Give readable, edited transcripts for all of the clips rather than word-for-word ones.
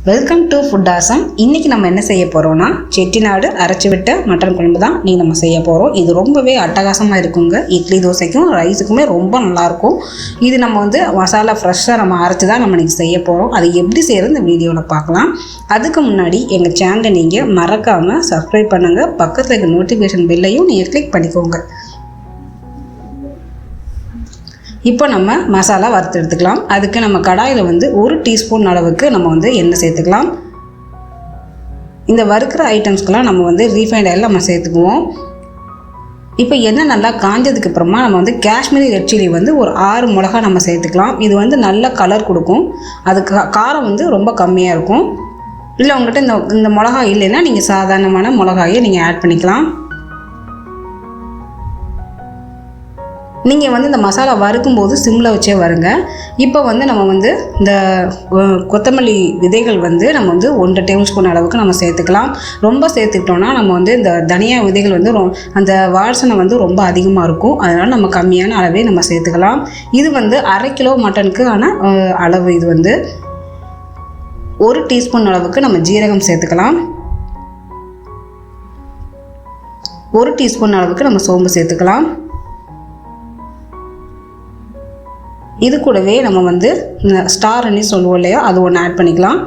Welcome to food awesome. இன்றைக்கி நம்ம என்ன செய்ய போகிறோன்னா செட்டிநாடு அரைச்சி விட்ட மட்டன் குழம்பு தான் நம்ம செய்ய போகிறோம். இது ரொம்பவே அட்டகாசமாக இருக்குங்க. இட்லி தோசைக்கும் ரைஸுக்குமே ரொம்ப நல்லாயிருக்கும். இது நம்ம மசாலா ஃப்ரெஷ்ஷாக நம்ம அரைச்சி தான் நம்ம இன்றைக்கி செய்ய போகிறோம். அது எப்படி செய்கிறது இந்த வீடியோவில் பார்க்கலாம். அதுக்கு முன்னாடி எங்கள் சேனலை நீங்கள் மறக்காமல் சப்ஸ்கிரைப் பண்ணுங்கள். பக்கத்தில் இருக்க நோட்டிஃபிகேஷன் பெல்லையும் நீங்கள் கிளிக் பண்ணிக்கோங்க. இப்போ நம்ம மசாலா வறுத்து எடுத்துக்கலாம். அதுக்கு நம்ம கடாயில் 1 டீஸ்பூன் அளவுக்கு நம்ம எண்ணெய் சேர்த்துக்கலாம். இந்த வறுக்கிற ஐட்டம்ஸ்க்கெலாம் நம்ம ரீஃபைண்ட் ஆயில் நம்ம சேர்த்துக்குவோம். இப்போ எண்ணெய் நல்லா காஞ்சதுக்கு அப்புறமா நம்ம காஷ்மீரி ரெட் சில்லி ஒரு 6 மிளகா நம்ம சேர்த்துக்கலாம். இது நல்ல கலர் கொடுக்கும். அதுக்கு காரம் ரொம்ப கம்மியாக இருக்கும். இல்லை உங்கள்கிட்ட இந்த மிளகா இல்லைன்னா நீங்கள் சாதாரணமான மிளகாயை நீங்கள் ஆட் பண்ணிக்கலாம். நீங்கள் இந்த மசாலா வறுக்கும்போது சிம்மில் வச்சே வருங்க. இப்போ நம்ம இந்த கொத்தமல்லி விதைகள் நம்ம 1 டேபிள் ஸ்பூன் அளவுக்கு நம்ம சேர்த்துக்கலாம். ரொம்ப சேர்த்துக்கிட்டோன்னா நம்ம இந்த தனியா விதைகள் அந்த வாசனை ரொம்ப அதிகமாக இருக்கும். அதனால் நம்ம கம்மியான அளவே நம்ம சேர்த்துக்கலாம். இது 1/2 கிலோ மட்டனுக்கான அளவு. இது 1 டீஸ்பூன் அளவுக்கு நம்ம ஜீரகம் சேர்த்துக்கலாம். 1 டீஸ்பூன் அளவுக்கு நம்ம சோம்பு சேர்த்துக்கலாம். இது கூடவே நம்ம ஸ்டார் அன்னி சொல்லுவோம் இல்லையா, அது ஒன்று ஆட் பண்ணிக்கலாம்.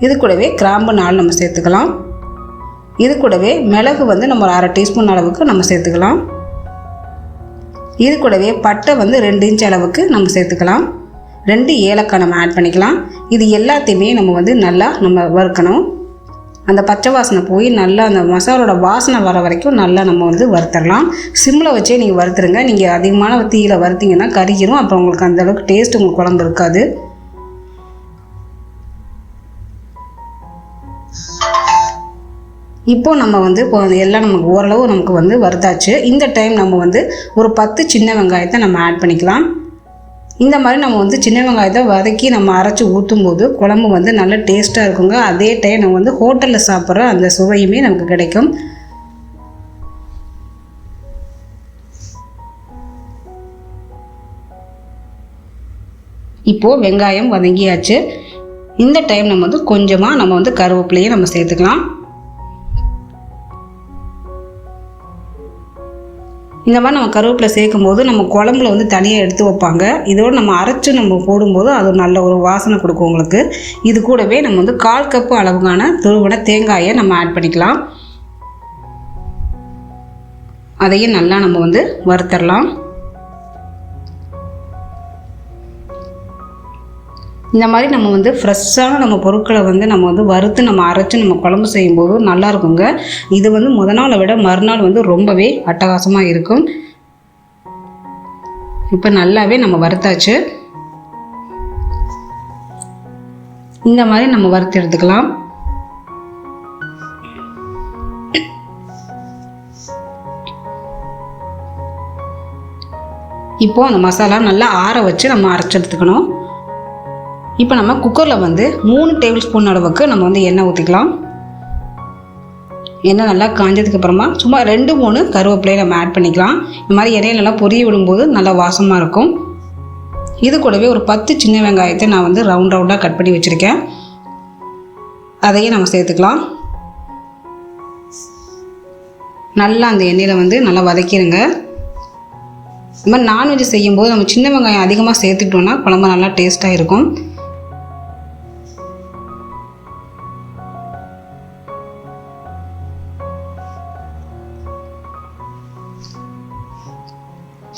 இது கூடவே கிராம்பு 4 நம்ம சேர்த்துக்கலாம். இது கூடவே மிளகு நம்ம ஒரு 1/2 டீஸ்பூன் அளவுக்கு நம்ம சேர்த்துக்கலாம். இது கூடவே பட்டை 2 இன்ச் அளவுக்கு நம்ம சேர்த்துக்கலாம். 2 ஏலக்காய் நம்ம ஆட் பண்ணிக்கலாம். இது எல்லாத்தையுமே நம்ம நல்லா நம்ம வறுக்கணும். அந்த பச்சை வாசனை போய் நல்லா அந்த மசாலோட வாசனை வர வரைக்கும் நல்லா நம்ம வறுத்துடலாம். சிம்மில் வச்சே நீங்கள் வறுத்துருங்க. நீங்கள் அதிகமான தீயில் வறுத்திங்கன்னா கறிக்கிறோம். அப்புறம் உங்களுக்கு அந்தளவுக்கு டேஸ்ட் உங்களுக்கு குழம்பு இருக்காது. இப்போது நம்ம இப்போ எல்லாம் நமக்கு ஓரளவு நமக்கு வறுத்தாச்சு. இந்த டைம் நம்ம ஒரு 10 சின்ன வெங்காயத்தை நம்ம ஆட் பண்ணிக்கலாம். இந்த மாதிரி நம்ம சின்ன வெங்காயத்தை வதக்கி நம்ம அரைச்சி ஊற்றும்போது குழம்பு நல்ல டேஸ்ட்டாக இருக்குங்க. அதே டைம் நம்ம ஹோட்டலில் சாப்பிட்ற அந்த சுவையுமே நமக்கு கிடைக்கும். இப்போது வெங்காயம் வதங்கியாச்சு. இந்த டைம் நம்ம கொஞ்சமாக நம்ம கருவேப்பிலையை நம்ம சேர்த்துக்கலாம். இந்த மாதிரி நம்ம கருவேப்பிலை சேர்க்கும்போது நம்ம குழம்புல தனியாக எடுத்து வைப்பாங்க. இதோடு நம்ம அரைச்சி நம்ம போடும்போது அது நல்ல ஒரு வாசனை கொடுக்கும் உங்களுக்கு. இது கூடவே நம்ம 1/4 கப்பு அளவுக்கான துருவன தேங்காயை நம்ம ஆட் பண்ணிக்கலாம். அதையும் நல்லா நம்ம வறுத்தரலாம். இந்த மாதிரி நம்ம ஃப்ரெஷ்ஷான நம்ம பொருட்களை நம்ம வறுத்து நம்ம அரைச்சி நம்ம குழம்பு செய்யும்போது நல்லா இருக்குங்க. இது முத நாளை விட மறுநாள் ரொம்பவே அட்டகாசமாக இருக்கும். இப்போ நல்லாவே நம்ம வறுத்தாச்சு. இந்த மாதிரி நம்ம வறுத்து எடுத்துக்கலாம். இப்போ அந்த மசாலா நல்லா ஆற வச்சு நம்ம அரைச்சி எடுத்துக்கணும். இப்போ நம்ம குக்கரில் 3 டேபிள் ஸ்பூன் அளவுக்கு நம்ம எண்ணெய் ஊற்றிக்கலாம். எண்ணெய் நல்லா காஞ்சதுக்கு அப்புறமா சும்மா 2-3 கருவேப்பிலையை நம்ம ஆட் பண்ணிக்கலாம். இந்த மாதிரி எண்ணெயில் நல்லா பொரிய விடும்போது நல்லா வாசமாக இருக்கும். இது கூடவே ஒரு 10 சின்ன வெங்காயத்தை நான் ரவுண்டாக கட் பண்ணி வச்சுருக்கேன். அதையும் நம்ம சேர்த்துக்கலாம். நல்லா அந்த எண்ணெயில் நல்லா வதக்கிடுங்க. இந்த மாதிரி நான்வெஜ் செய்யும்போது நம்ம சின்ன வெங்காயம் அதிகமாக சேர்த்துக்கிட்டோன்னா குழம்பு நல்லா டேஸ்ட்டாக இருக்கும்.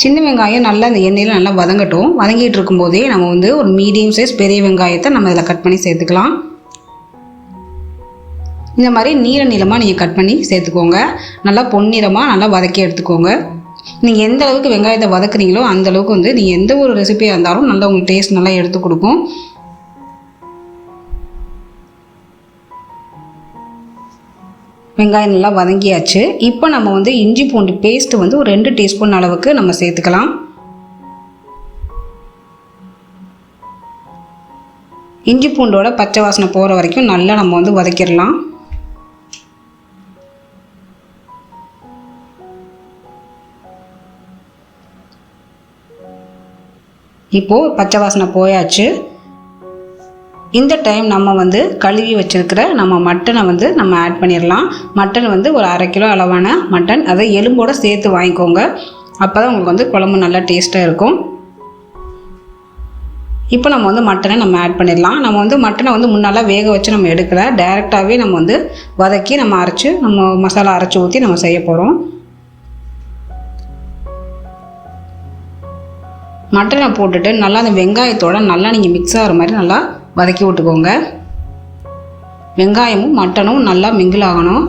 சின்ன வெங்காயம் நல்லா அந்த எண்ணெயில் நல்லா வதங்கட்டும். வதங்கிட்டு இருக்கும்போதே நம்ம ஒரு மீடியம் சைஸ் பெரிய வெங்காயத்தை நம்ம இதில் கட் பண்ணி சேர்த்துக்கலாம். இந்த மாதிரி நீளமாக நீங்கள் கட் பண்ணி சேர்த்துக்கோங்க. நல்லா பொன்னிறமாக நல்லா வதக்கி எடுத்துக்கோங்க. நீங்கள் எந்த அளவுக்கு வெங்காயத்தை வதக்குறீங்களோ அந்த அளவுக்கு நீங்கள் எந்த ஒரு ரெசிபியாக இருந்தாலும் நல்லா உங்களுக்கு டேஸ்ட் நல்லா எடுத்து கொடுக்கும். வெங்காயம் நல்லா வதங்கியாச்சு. இப்போ நம்ம இஞ்சி பூண்டு பேஸ்ட்டு ஒரு 2 டீஸ்பூன் அளவுக்கு நம்ம சேர்த்துக்கலாம். இஞ்சி பூண்டோட பச்சை வாசனை போகிற வரைக்கும் நல்லா நம்ம வதக்கிடலாம். இப்போது பச்சை வாசனை போயாச்சு. இந்த டைம் நம்ம வந்து கழுவி வச்சுருக்கிற நம்ம மட்டனை வந்து நம்ம ஆட் பண்ணிடலாம். மட்டன் வந்து ஒரு 1/2 கிலோ அளவான மட்டன், அதை எலும்போடு சேர்த்து வாங்கிக்கோங்க. அப்போ தான் உங்களுக்கு வந்து குழம்பு நல்லா டேஸ்ட்டாக இருக்கும். இப்போ நம்ம வந்து மட்டனை நம்ம ஆட் பண்ணிடலாம். நம்ம வந்து மட்டனை வந்து முன்னால் வேக வச்சு நம்ம எடுக்கலை, டைரெக்டாகவே நம்ம வந்து வதக்கி நம்ம அரைச்சி நம்ம மசாலா அரைச்சி ஊற்றி நம்ம செய்ய போகிறோம். மட்டனை போட்டுட்டு நல்லா அந்த வெங்காயத்தோடு நல்லா நீங்கள் மிக்ஸ் ஆகிற மாதிரி நல்லா வதக்கி விட்டுக்கோங்க. வெங்காயமும் மட்டனும் நல்லா மிங்கிள் ஆகணும்.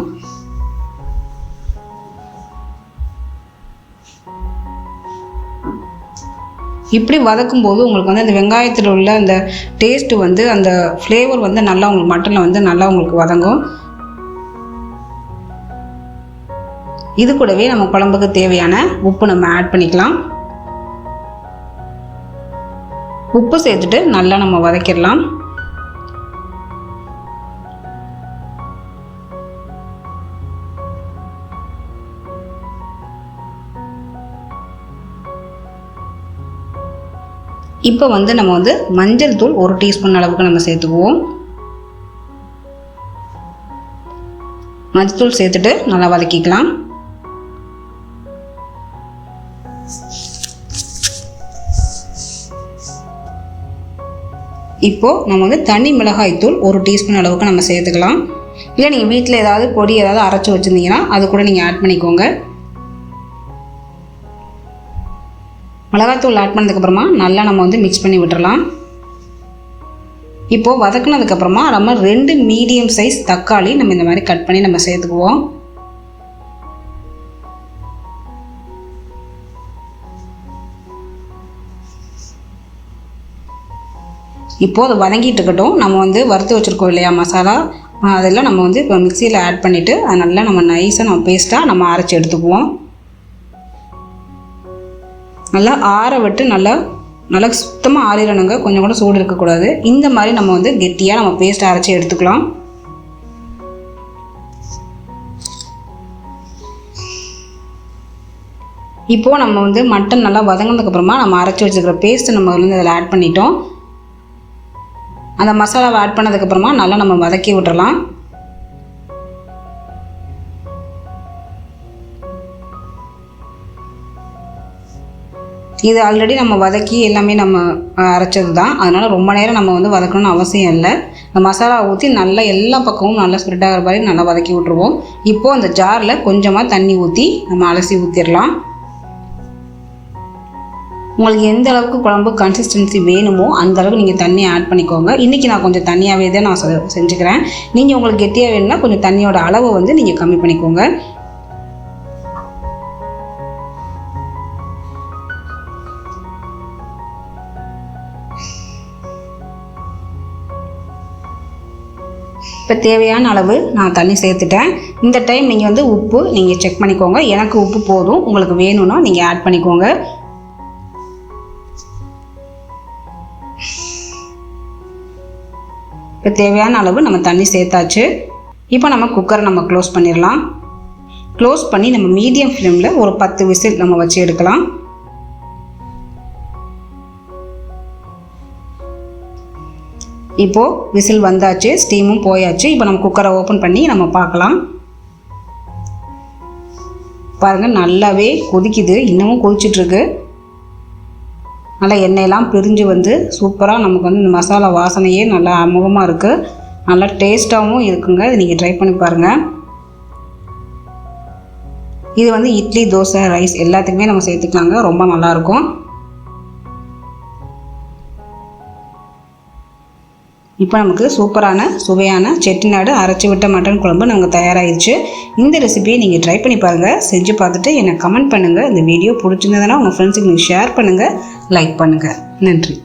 இப்படி வதக்கும்போது உங்களுக்கு வந்து அந்த வெங்காயத்தில் உள்ள அந்த டேஸ்ட்டு வந்து அந்த ஃப்ளேவர் வந்து நல்லா உங்களுக்கு மட்டனில் வந்து நல்லா உங்களுக்கு வதங்கும். இது கூடவே நம்ம குழம்புக்கு தேவையான உப்பு நம்ம ஆட் பண்ணிக்கலாம். உப்பு சேர்த்துட்டு நல்லா நம்ம வதக்கிடலாம். இப்போ வந்து நம்ம வந்து மஞ்சள் தூள் 1 டீஸ்பூன் அளவுக்கு நம்ம சேர்த்துக்குவோம். மஞ்சள் தூள் சேர்த்துட்டு நல்லா வதக்கிக்கலாம். இப்போது நம்ம வந்து தனி மிளகாய் தூள் 1 டீஸ்பூன் அளவுக்கு நம்ம சேர்த்துக்கலாம். இல்லை நீங்கள் வீட்டில் ஏதாவது பொடி ஏதாவது அரைச்சி வச்சுருந்தீங்கன்னா அது கூட நீங்கள் ஆட் பண்ணிக்கோங்க. மிளகாய்த்தூள் ஆட் பண்ணதுக்கப்புறமா நல்லா நம்ம வந்து மிக்ஸ் பண்ணி விட்டுறலாம். இப்போது வதக்குனதுக்கப்புறமா நம்ம 2 மீடியம் சைஸ் தக்காளி நம்ம இந்த மாதிரி கட் பண்ணி நம்ம சேர்த்துக்குவோம். இப்போது அது வதங்கிட்டு இருக்கட்டும். நம்ம வந்து வறுத்து வச்சுருக்கோம் இல்லையா மசாலா, அதெல்லாம் நம்ம வந்து இப்போ மிக்சியில் ஆட் பண்ணிவிட்டு அது நல்லா நம்ம நைஸாக நம்ம பேஸ்ட்டாக நம்ம அரைச்சி எடுத்துக்குவோம். நல்லா ஆற விட்டு நல்லா நல்லா சுத்தமாக ஆறிடணுங்க, கொஞ்சம் கூட சூடு இருக்கக்கூடாது. இந்த மாதிரி நம்ம வந்து கெட்டியாக நம்ம பேஸ்ட்டை அரைச்சி எடுத்துக்கலாம். இப்போது நம்ம வந்து மட்டன் நல்லா வதங்கினதுக்கப்புறமா நம்ம அரைச்சி வச்சுருக்கிற பேஸ்ட்டு நம்ம வந்து அதில் ஆட் பண்ணிட்டோம். அந்த மசாலாவை ஆட் பண்ணதுக்கப்புறமா நல்லா நம்ம வதக்கி விட்டுறலாம். இது ஆல்ரெடி நம்ம வதக்கி எல்லாமே நம்ம அரைச்சது தான், அதனால் ரொம்ப நேரம் நம்ம வந்து வதக்கணும்னு அவசியம் இல்லை. இந்த மசாலா ஊற்றி நல்லா எல்லா பக்கமும் நல்லா ஸ்ப்ரெட் ஆகிற மாதிரி நல்லா வதக்கி விட்டுருவோம். இப்போது அந்த ஜாரில் கொஞ்சமாக தண்ணி ஊற்றி நம்ம அலசி ஊற்றிடலாம். உங்களுக்கு எந்த அளவுக்கு குழம்பு கன்சிஸ்டன்சி வேணுமோ அந்த அளவுக்கு நீங்கள் தண்ணி ஆட் பண்ணிக்கோங்க. இன்றைக்கி நான் கொஞ்சம் தண்ணியாகவே தான் நான் செஞ்சுக்கிறேன். நீங்கள் உங்களுக்கு கெட்டியாக வேணும்னா கொஞ்சம் தண்ணியோட அளவை வந்து நீங்கள் கம்மி பண்ணிக்கோங்க. இப்போ தேவையான அளவு நான் தண்ணி சேர்த்துட்டேன். இந்த டைம் நீங்கள் வந்து உப்பு நீங்கள் செக் பண்ணிக்கோங்க. எனக்கு உப்பு போதும், உங்களுக்கு வேணும்னா நீங்கள் ஆட் பண்ணிக்கோங்க. இப்போ தேவையான அளவு நம்ம தண்ணி சேர்த்தாச்சு. இப்போ நம்ம குக்கரை நம்ம க்ளோஸ் பண்ணிடலாம். க்ளோஸ் பண்ணி நம்ம மீடியம் ஃப்ளேமில் ஒரு 10 விசில் நம்ம வச்சு எடுக்கலாம். இப்போது விசில் வந்தாச்சு, ஸ்டீமும் போயாச்சு. இப்போ நம்ம குக்கரை ஓப்பன் பண்ணி நம்ம பார்க்கலாம். பாருங்கள் நல்லாவே கொதிக்குது, இன்னமும் கொதிச்சிட்ருக்கு. நல்லா எண்ணெயெல்லாம் பிரிஞ்சு வந்து சூப்பராக நமக்கு வந்து இந்த மசாலா வாசனையே நல்லா அமோகமாக இருக்குது. நல்லா டேஸ்ட்டாகவும் இருக்குங்க. இது நீங்கள் ட்ரை பண்ணி பாருங்கள். இது வந்து இட்லி, தோசை, ரைஸ் எல்லாத்துக்குமே நம்ம சேர்த்துக்கலாங்க, ரொம்ப நல்லாயிருக்கும். இப்போ நமக்கு சூப்பரான சுவையான செட்டிநாடு அரைச்சி விட்ட மட்டன் குழம்பு நமக்கு தயாராகிடுச்சு. இந்த ரெசிபியை நீங்கள் ட்ரை பண்ணி பாருங்கள். செஞ்சு பார்த்துட்டு எனக்கு கமெண்ட் பண்ணுங்கள். இந்த வீடியோ பிடிச்சிருந்ததுன்னா உங்கள் ஃப்ரெண்ட்ஸுக்கு நீங்கள் ஷேர் பண்ணுங்கள், லைக் பண்ணுங்கள். நன்றி.